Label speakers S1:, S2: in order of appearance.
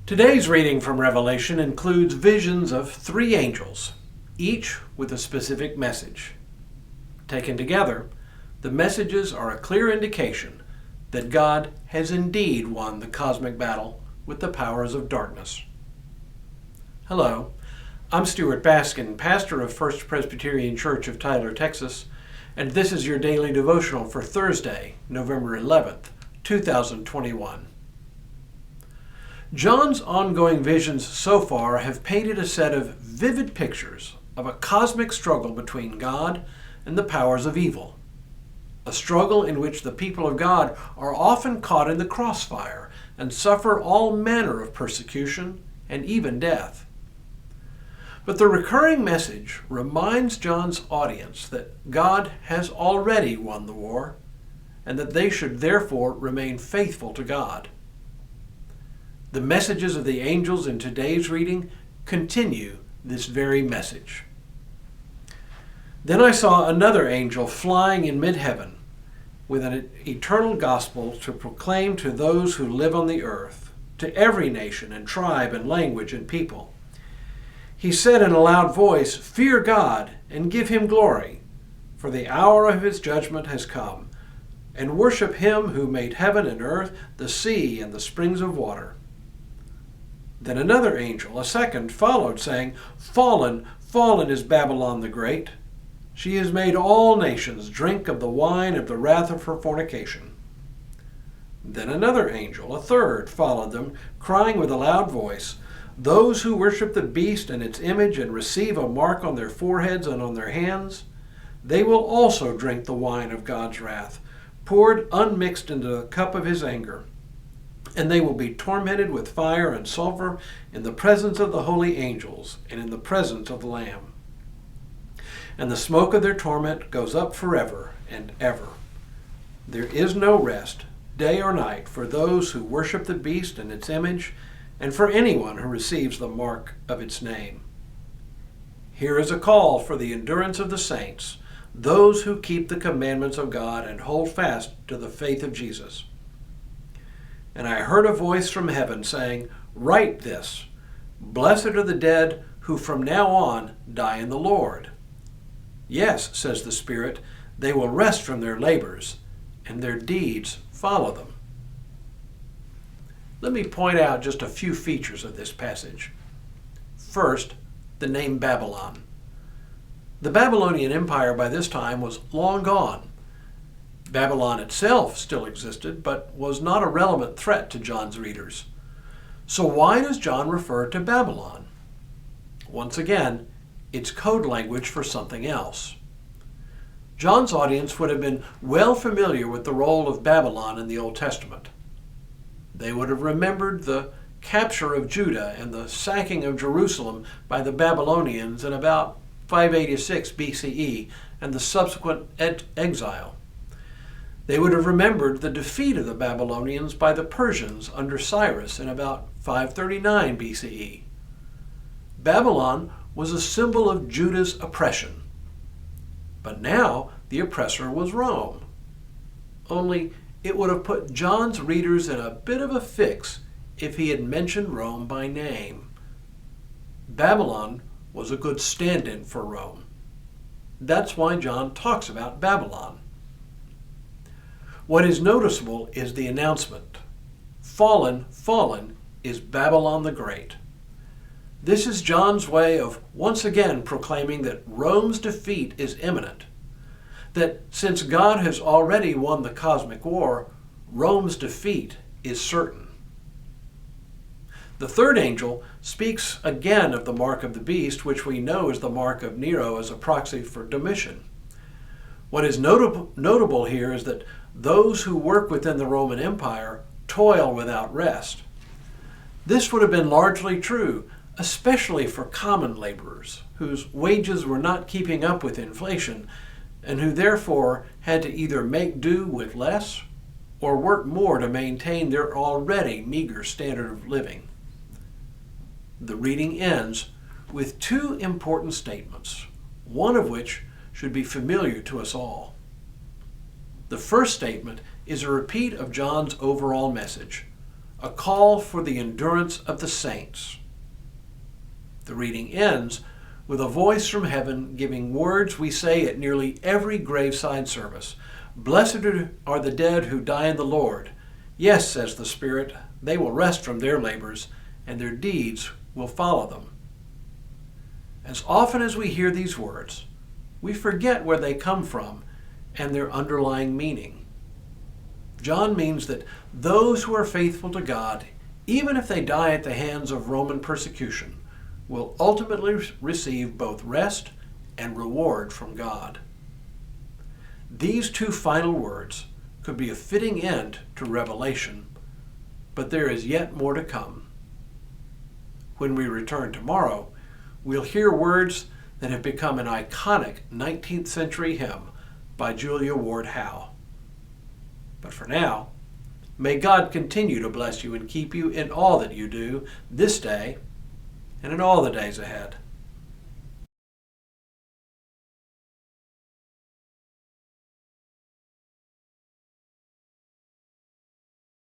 S1: Today's reading from Revelation includes visions of three angels, each with a specific message. Taken together, the messages are a clear indication that God has indeed won the cosmic battle with the powers of darkness. Hello, I'm Stuart Baskin, pastor of First Presbyterian Church of Tyler, Texas, and this is your daily devotional for Thursday, November 11th, 2021. John's ongoing visions so far have painted a set of vivid pictures of a cosmic struggle between God and the powers of evil, a struggle in which the people of God are often caught in the crossfire and suffer all manner of persecution and even death. But the recurring message reminds John's audience that God has already won the war and that they should therefore remain faithful to God. The messages of the angels in today's reading continue this very message. Then I saw another angel flying in mid-heaven with an eternal gospel to proclaim to those who live on the earth, to every nation and tribe and language and people. He said in a loud voice, "Fear God and give him glory, for the hour of his judgment has come, and worship him who made heaven and earth, the sea and the springs of water." Then another angel, a second, followed, saying, "Fallen, fallen is Babylon the Great. She has made all nations drink of the wine of the wrath of her fornication." Then another angel, a third, followed them, crying with a loud voice, "Those who worship the beast and its image and receive a mark on their foreheads and on their hands, they will also drink the wine of God's wrath, poured unmixed into the cup of his anger. And they will be tormented with fire and sulfur in the presence of the holy angels and in the presence of the Lamb. And the smoke of their torment goes up forever and ever. There is no rest, day or night, for those who worship the beast and its image, and for anyone who receives the mark of its name. Here is a call for the endurance of the saints, those who keep the commandments of God and hold fast to the faith of Jesus. And I heard a voice from heaven saying, "Write this, blessed are the dead who from now on die in the Lord. Yes, says the Spirit, they will rest from their labors, and their deeds follow them." Let me point out just a few features of this passage. First, the name Babylon. The Babylonian Empire by this time was long gone. Babylon itself still existed, but was not a relevant threat to John's readers. So why does John refer to Babylon? Once again, it's code language for something else. John's audience would have been well familiar with the role of Babylon in the Old Testament. They would have remembered the capture of Judah and the sacking of Jerusalem by the Babylonians in about 586 BCE and the subsequent exile. They would have remembered the defeat of the Babylonians by the Persians under Cyrus in about 539 BCE. Babylon was a symbol of Judah's oppression. But now the oppressor was Rome. Only it would have put John's readers in a bit of a fix if he had mentioned Rome by name. Babylon was a good stand-in for Rome. That's why John talks about Babylon. What is noticeable is the announcement. Fallen, fallen is Babylon the Great. This is John's way of once again proclaiming that Rome's defeat is imminent. That since God has already won the cosmic war, Rome's defeat is certain. The third angel speaks again of the mark of the beast, which we know is the mark of Nero as a proxy for Domitian. What is notable here is that those who work within the Roman Empire toil without rest. This would have been largely true, especially for common laborers, whose wages were not keeping up with inflation, and who therefore had to either make do with less or work more to maintain their already meager standard of living. The reading ends with two important statements, one of which should be familiar to us all. The first statement is a repeat of John's overall message. a call for the endurance of the saints. The reading ends with a voice from heaven giving words we say at nearly every graveside service. Blessed are the dead who die in the Lord. Yes, says the Spirit, they will rest from their labors, and their deeds will follow them. As often as we hear these words, we forget where they come from and their underlying meaning. John means that those who are faithful to God, even if they die at the hands of Roman persecution, will ultimately receive both rest and reward from God. These two final words could be a fitting end to Revelation, but there is yet more to come. When we return tomorrow, we'll hear words that have become an iconic 19th century hymn by Julia Ward Howe. But for now, may God continue to bless you and keep you in all that you do this day and in all the days ahead.